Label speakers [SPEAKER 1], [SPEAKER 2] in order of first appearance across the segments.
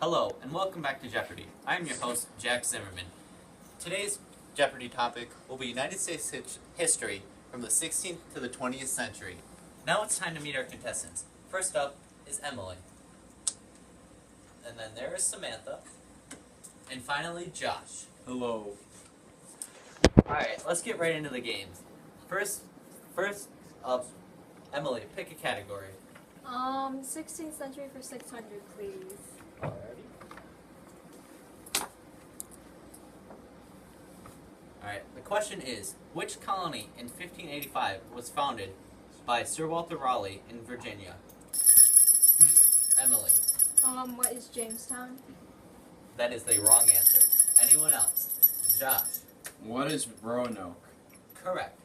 [SPEAKER 1] Hello, and welcome back to Jeopardy! I am your host, Jack Zimmerman. Today's Jeopardy topic will be United States history from the 16th to the 20th century. Now it's time to meet our contestants. First up is Emily. And then there is Samantha. And finally, Josh.
[SPEAKER 2] Hello.
[SPEAKER 1] Alright, let's get right into the games. First up, Emily, pick a category.
[SPEAKER 3] 16th century for 600, please.
[SPEAKER 1] Alrighty. Alright, the question is, which colony in 1585 was founded by Sir Walter Raleigh in Virginia? Emily.
[SPEAKER 3] What is Jamestown?
[SPEAKER 1] That is the wrong answer. Anyone else? Josh.
[SPEAKER 2] What is Roanoke?
[SPEAKER 1] Correct.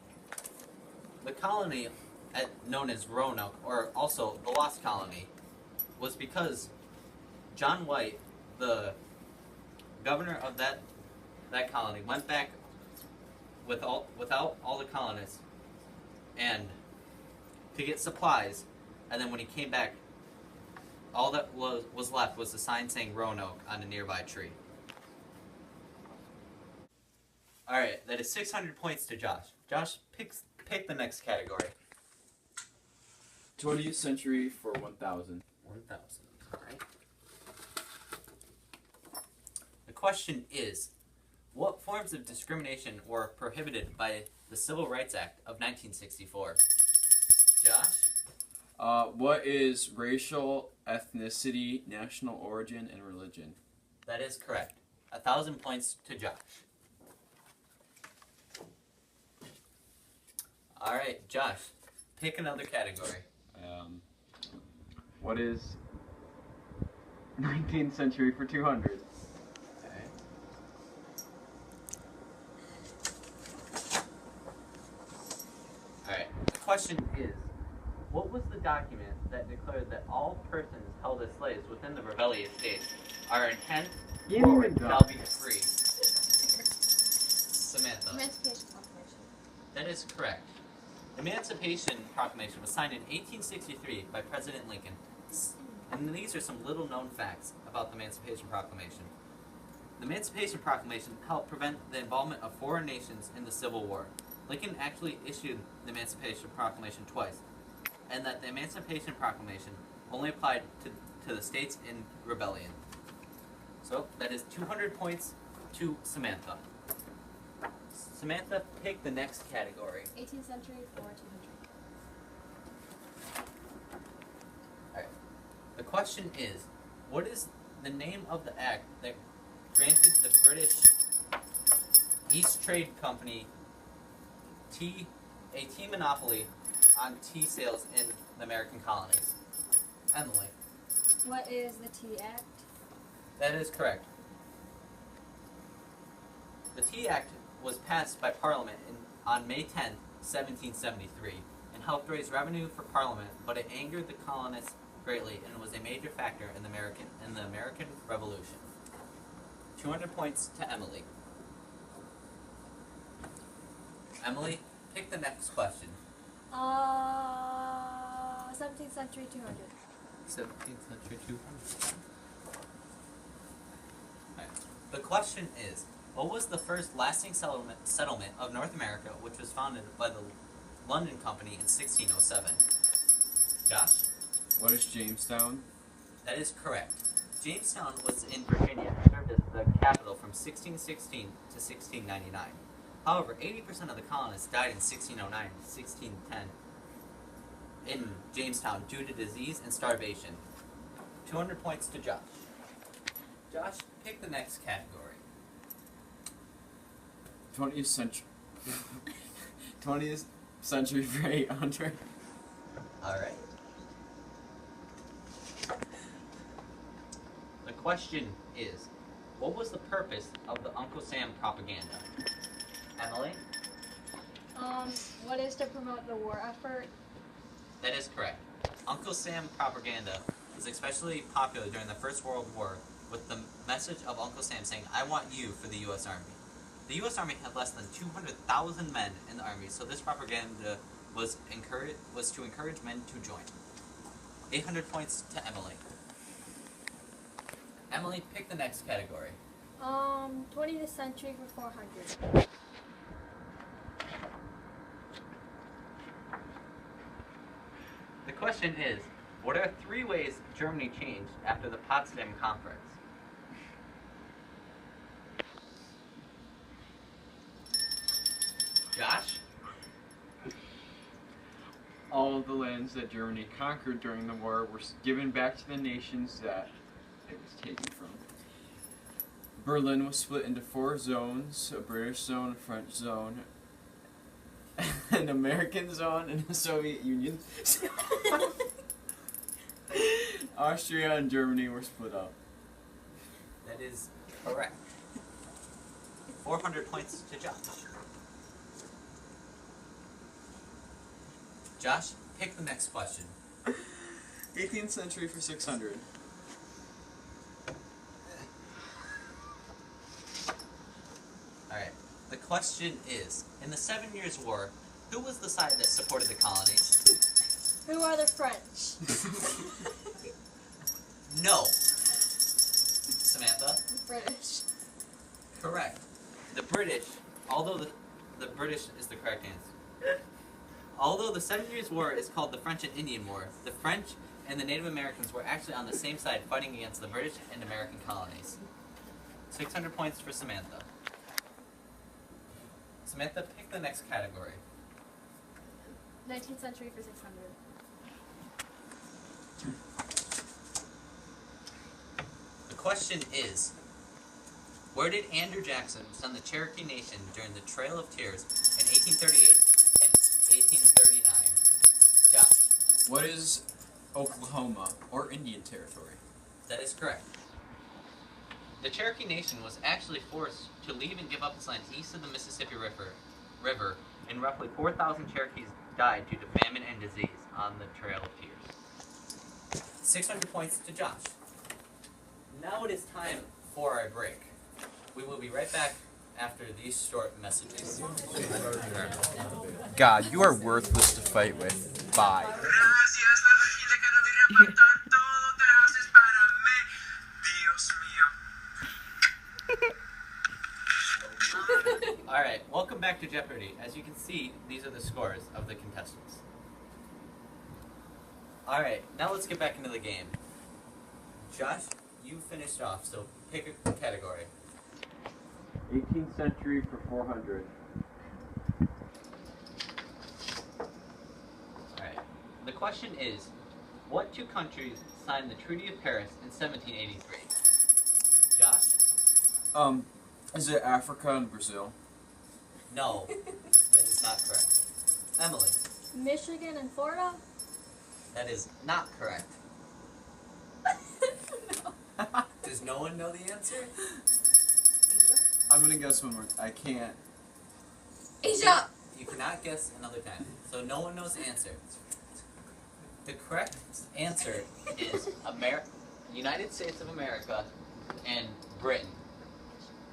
[SPEAKER 1] The colony known as Roanoke, or also the Lost Colony, was because John White, the governor of that colony, went back without all the colonists and to get supplies, and then when he came back, all that was left was a sign saying Roanoke on a nearby tree. Alright, that is 600 points to Josh. Josh, pick the next category.
[SPEAKER 2] 20th century for 1000.
[SPEAKER 1] 1,000. Alright. The question is, what forms of discrimination were prohibited by the Civil Rights Act of 1964? Josh?
[SPEAKER 2] What is racial, ethnicity, national origin, and religion?
[SPEAKER 1] That is correct. 1,000 points to Josh. Alright, Josh, pick another category.
[SPEAKER 2] What is 19th century for 200?
[SPEAKER 1] Okay. Alright, the question is, what was the document that declared that all persons held as slaves within the rebellious states are in henceforth shall be free? Samantha.
[SPEAKER 3] Emancipation Proclamation.
[SPEAKER 1] That is correct. The Emancipation Proclamation was signed in 1863 by President Lincoln. And these are some little known facts about the Emancipation Proclamation. The Emancipation Proclamation helped prevent the involvement of foreign nations in the Civil War. Lincoln actually issued the Emancipation Proclamation twice, and that the Emancipation Proclamation only applied to the states in rebellion. So that is 200 points to Samantha. Samantha, pick the next category.
[SPEAKER 3] 18th century for 200.
[SPEAKER 1] Alright. The question is, what is the name of the act that granted the British East Trade Company a tea monopoly on tea sales in the American colonies? Emily.
[SPEAKER 3] What is the Tea Act?
[SPEAKER 1] That is correct. The Tea Act was passed by Parliament on May 10, 1773, and helped raise revenue for Parliament, but it angered the colonists greatly and was a major factor in the American Revolution. 200 points to Emily. Emily, pick the next question.
[SPEAKER 3] 17th century 200.
[SPEAKER 1] 17th century 200. Right. The question is, what was the first lasting settlement of North America, which was founded by the London Company in 1607? Josh?
[SPEAKER 2] What is Jamestown?
[SPEAKER 1] That is correct. Jamestown was in Virginia and served as the capital from 1616 to 1699. However, 80% of the colonists died in 1609 to 1610 in Jamestown due to disease and starvation. 200 points to Josh. Josh, pick the next category.
[SPEAKER 2] 20th century. 20th century for 800.
[SPEAKER 1] Alright. The question is, what was the purpose of the Uncle Sam propaganda? Emily?
[SPEAKER 3] What is to promote the war effort?
[SPEAKER 1] That is correct. Uncle Sam propaganda was especially popular during the First World War, with the message of Uncle Sam saying, "I want you" for the U.S. Army. The U.S. Army had less than 200,000 men in the Army, so this propaganda was to encourage men to join. 800 points to Emily. Emily, pick the next category.
[SPEAKER 3] 20th century for 400.
[SPEAKER 1] The question is, what are 3 ways Germany changed after the Potsdam Conference? Josh?
[SPEAKER 2] All of the lands that Germany conquered during the war were given back to the nations that it was taken from. Berlin was split into 4 zones: a British zone, a French zone, an American zone, and a Soviet Union. Austria and Germany were split up.
[SPEAKER 1] That is correct. 400 points to Josh. Josh, pick the next question.
[SPEAKER 2] 18th century for 600.
[SPEAKER 1] Alright, the question is, in the 7 Years' War, who was the side that supported the colonies?
[SPEAKER 3] Who are the French?
[SPEAKER 1] No. Samantha?
[SPEAKER 3] British.
[SPEAKER 1] Correct. The British, although the British is the correct answer. Although the 7 Years' War is called the French and Indian War, the French and the Native Americans were actually on the same side fighting against the British and American colonies. 600 points for Samantha. Samantha, pick the next category.
[SPEAKER 3] 19th century for 600.
[SPEAKER 1] The question is, where did Andrew Jackson send the Cherokee Nation during the Trail of Tears in 1838 and 1839? Josh.
[SPEAKER 2] What is Oklahoma, or Indian Territory?
[SPEAKER 1] That is correct. The Cherokee Nation was actually forced to leave and give up its land east of the Mississippi River, and roughly 4,000 Cherokees died due to famine and disease on the Trail of Tears. 600 points to Josh. Now it is time for our break. We will be right back after these short messages.
[SPEAKER 2] God, you are worthless to fight with. Bye.
[SPEAKER 4] Gracias, la Virgen que no me repartan todo te haces para mí, Dios mío.
[SPEAKER 1] Alright, welcome back to Jeopardy! As you can see, these are the scores of the contestants. Alright, now let's get back into the game. Josh, you finished off, so pick a category.
[SPEAKER 2] 18th century for 400.
[SPEAKER 1] Alright, the question is, what 2 countries signed the Treaty of Paris in 1783? Josh?
[SPEAKER 2] Is it Africa and Brazil?
[SPEAKER 1] No, that is not correct. Emily?
[SPEAKER 3] Michigan and Florida?
[SPEAKER 1] That is not correct.
[SPEAKER 3] No.
[SPEAKER 1] Does no one know the answer?
[SPEAKER 3] Asia?
[SPEAKER 2] I'm gonna guess one more. I can't.
[SPEAKER 3] Asia!
[SPEAKER 1] You cannot guess another time, so no one knows the answer. The correct answer is United States of America and Britain.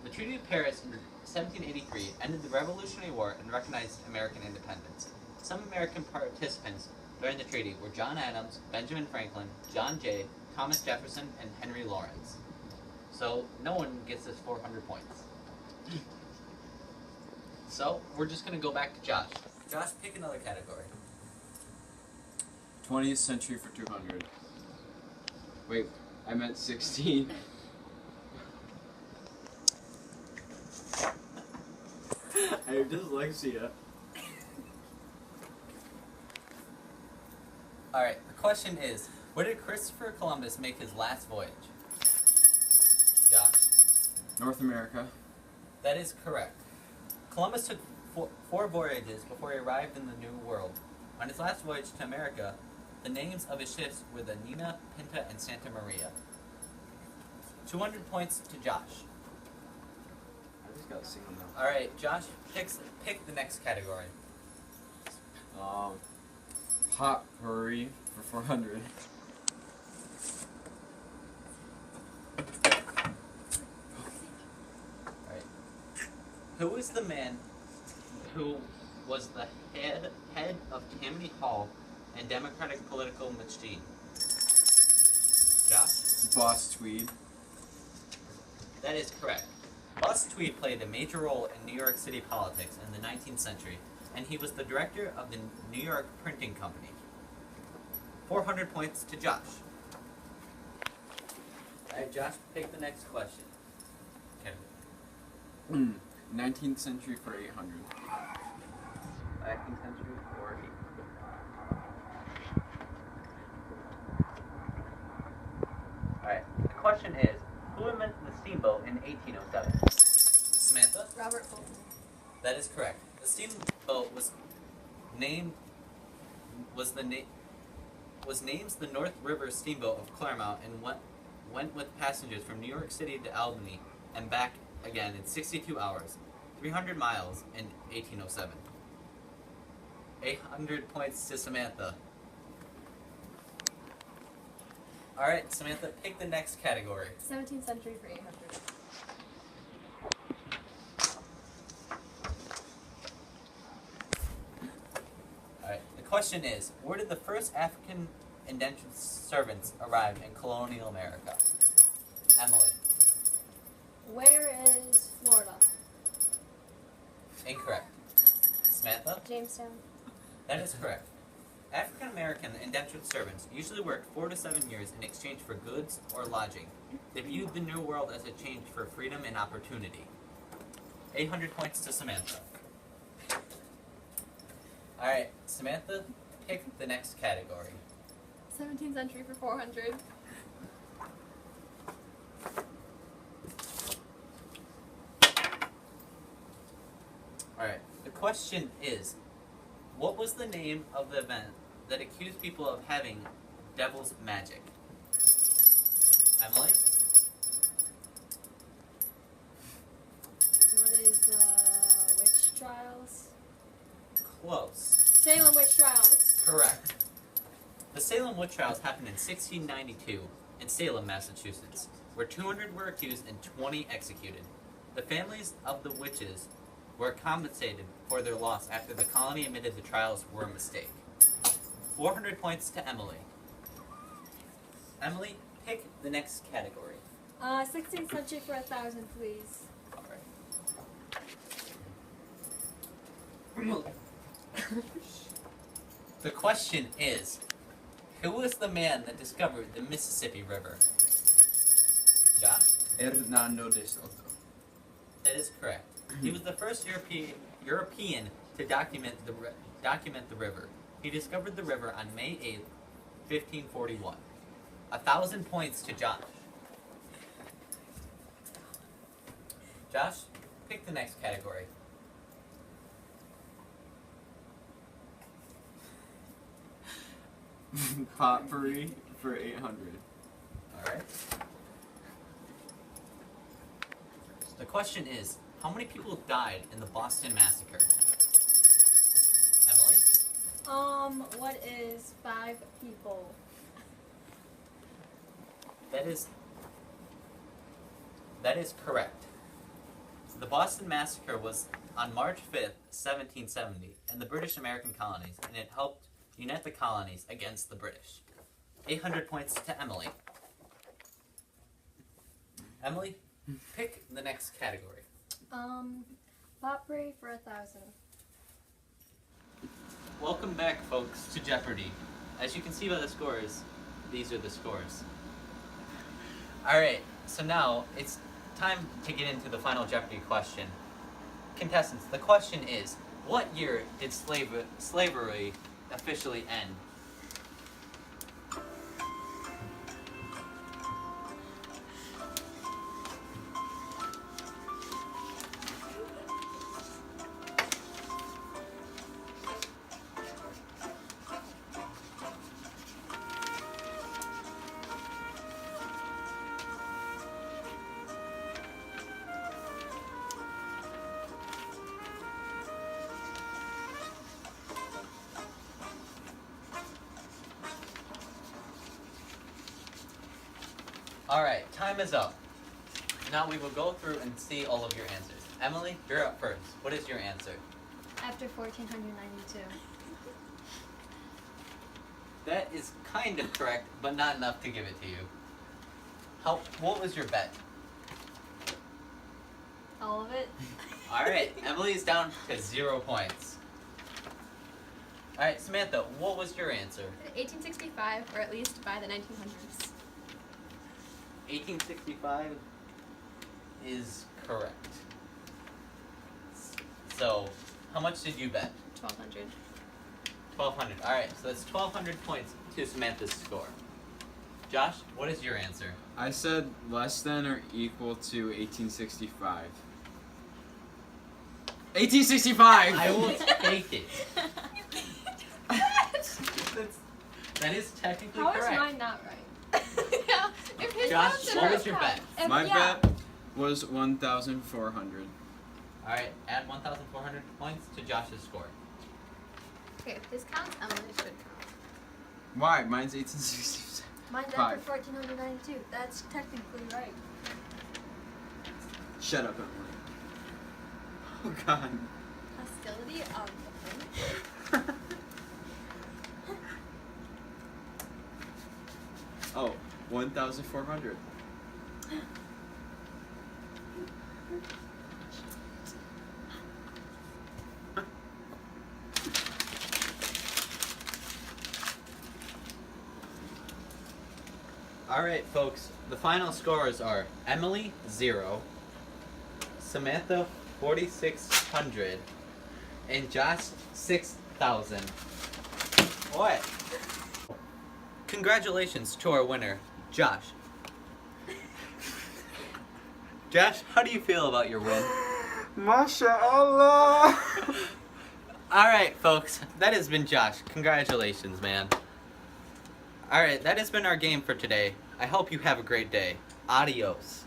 [SPEAKER 1] The Treaty of Paris in 1783 ended the Revolutionary War and recognized American independence. Some American participants during the treaty were John Adams, Benjamin Franklin, John Jay, Thomas Jefferson, and Henry Lawrence. So no one gets this 400 points. So we're just going to go back to Josh. Josh, pick another category.
[SPEAKER 2] 20th century for 200. Wait, I meant 16. I have dyslexia.
[SPEAKER 1] Alright, the question is, where did Christopher Columbus make his last voyage? Josh?
[SPEAKER 2] North America.
[SPEAKER 1] That is correct. Columbus took 4 voyages before he arrived in the New World. On his last voyage to America, the names of his ships were the Nina, Pinta, and Santa Maria. 200 points to Josh.
[SPEAKER 2] I just got seen though.
[SPEAKER 1] Alright, Josh, pick the next category.
[SPEAKER 2] Potpourri for 400.
[SPEAKER 1] Alright. Who is the man who was the head of Tammany Hall and Democratic political machine? Josh?
[SPEAKER 2] Boss Tweed.
[SPEAKER 1] That is correct. Bus Tweed played a major role in New York City politics in the 19th century, and he was the director of the New York Printing Company. 400 points to Josh. Alright, Josh, pick the next question. Okay.
[SPEAKER 2] 19th century for 800.
[SPEAKER 1] 19th century or 800. Alright, the question is, who invented the steamboat in 1807? Samantha?
[SPEAKER 3] Robert Fulton.
[SPEAKER 1] That is correct. The steamboat was named the North River Steamboat of Claremont and went with passengers from New York City to Albany and back again in 62 hours, 300 miles in 1807. 800 points to Samantha. Alright, Samantha, pick the next category.
[SPEAKER 3] 17th century for 800.
[SPEAKER 1] Alright, the question is, where did the first African indentured servants arrive in colonial America? Emily.
[SPEAKER 3] Where is Florida?
[SPEAKER 1] Incorrect. Samantha?
[SPEAKER 3] Jamestown.
[SPEAKER 1] That is correct. African American indentured servants usually worked 4 to 7 years in exchange for goods or lodging. They viewed the New World as a change for freedom and opportunity. 800 points to Samantha. Alright, Samantha, pick the next category.
[SPEAKER 3] 17th century for 400.
[SPEAKER 1] Alright, the question is, what was the name of the event that accused people of having devil's magic? Emily?
[SPEAKER 3] What is the witch trials?
[SPEAKER 1] Close.
[SPEAKER 3] Salem witch trials.
[SPEAKER 1] Correct. The Salem witch trials happened in 1692 in Salem, Massachusetts, where 200 were accused and 20 executed. The families of the witches were compensated for their loss after the colony admitted the trials were a mistake. 400 points to Emily. Emily, pick the next category.
[SPEAKER 3] 16th century for 1,000, please.
[SPEAKER 1] Alright. The question is, who was the man that discovered the Mississippi River? Josh?
[SPEAKER 2] Hernando de Soto.
[SPEAKER 1] That is correct. He was the first European to document the river. He discovered the river on May 8th, 1541. 1,000 points to Josh. Josh, pick the next category.
[SPEAKER 2] Potpourri for 800.
[SPEAKER 1] Alright. The question is, how many people died in the Boston Massacre? Emily?
[SPEAKER 3] What is 5 people?
[SPEAKER 1] That is correct. The Boston Massacre was on March 5th, 1770, in the British American colonies, and it helped unite the colonies against the British. 800 points to Emily. Emily, pick the next category.
[SPEAKER 3] Potpourri for 1,000.
[SPEAKER 1] Welcome back, folks, to Jeopardy! As you can see by the scores, these are the scores. Alright, so now it's time to get into the final Jeopardy question. Contestants, the question is, what year did slavery officially end? Alright, time is up. Now we will go through and see all of your answers. Emily, you're up first. What is your answer?
[SPEAKER 3] After 1492.
[SPEAKER 1] That is kind of correct, but not enough to give it to you. What was your bet?
[SPEAKER 3] All of it.
[SPEAKER 1] Alright, Emily's down to 0 points. Alright, Samantha, what was your answer?
[SPEAKER 5] 1865, or at least by the 1900s.
[SPEAKER 1] 1865 is correct. So, how much did you bet?
[SPEAKER 5] 1200.
[SPEAKER 1] 1200. Alright, so that's 1200 points to Samantha's score. Josh, what is your answer?
[SPEAKER 2] I said less than or equal to 1865. 1865!
[SPEAKER 1] I will take it. That is technically
[SPEAKER 3] How is
[SPEAKER 1] correct.
[SPEAKER 3] mine not right?
[SPEAKER 5] Yeah, if his
[SPEAKER 1] Josh,
[SPEAKER 5] votes
[SPEAKER 1] what
[SPEAKER 5] are-
[SPEAKER 1] was your bet?
[SPEAKER 2] My
[SPEAKER 3] Yeah.
[SPEAKER 2] bet was 1,400.
[SPEAKER 1] Alright, add 1,400 points to Josh's score.
[SPEAKER 5] Okay, if this counts, Emily should count.
[SPEAKER 2] Why? Mine's 1867.
[SPEAKER 3] Mine's
[SPEAKER 2] Five.
[SPEAKER 3] after 1492. That's technically right.
[SPEAKER 2] Shut up, Emily. Oh, God.
[SPEAKER 3] Hostility of
[SPEAKER 2] Oh, 1,400.
[SPEAKER 1] Alright, folks, the final scores are Emily, 0, Samantha, 4,600, and Josh, 6,000. What? Congratulations to our winner, Josh. Josh, how do you feel about your win?
[SPEAKER 2] MashaAllah!
[SPEAKER 1] Alright, folks, that has been Josh. Congratulations, man. Alright, that has been our game for today. I hope you have a great day. Adios.